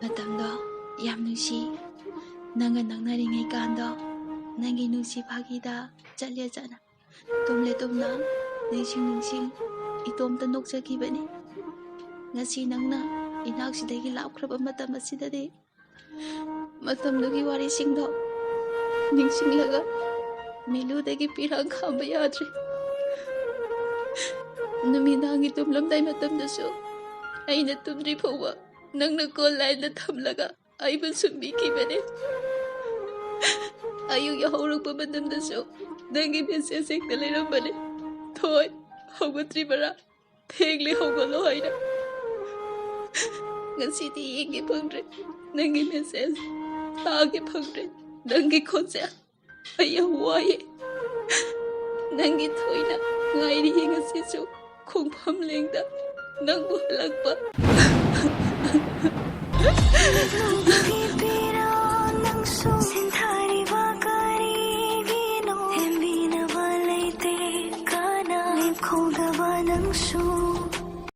ꯃꯇꯝꯗꯣ ꯌꯥꯝ ꯅꯨꯡꯁꯤ ꯅꯪꯒ ꯅꯛꯅꯔꯤꯉꯩꯀꯥꯟꯗꯣ ꯅꯪꯒꯤ ꯅꯨꯡꯁꯤ ꯐꯥꯒꯤꯗ ꯆꯠꯂꯦ ꯆꯠꯅ ꯇꯨꯝꯂꯦ ꯇꯨꯝꯅ ꯅꯤꯡꯁꯤꯡ ꯏꯇꯣꯝꯇ ꯅꯣꯛꯆꯈꯤꯕꯅꯤ ngasi nangna inaksidagi lapkraba matam asidadi matamdugi warisingdo ningsinglaga miludagi pirang khamba yadre numidangi tumlamdai matamdasu aina tumdri phowa nangna call line da thamlaga aibu sumbi kibane ayu yahorukba matamdasu nangi message ekta leirambane thoi hogatri bara thegli hogalo haina ngasi di yenge phangre nangi message taage phangre nangi khonse aya waye nangi thoina ngairi ngasi su khongpham lengda nangbu halakpa Nangsu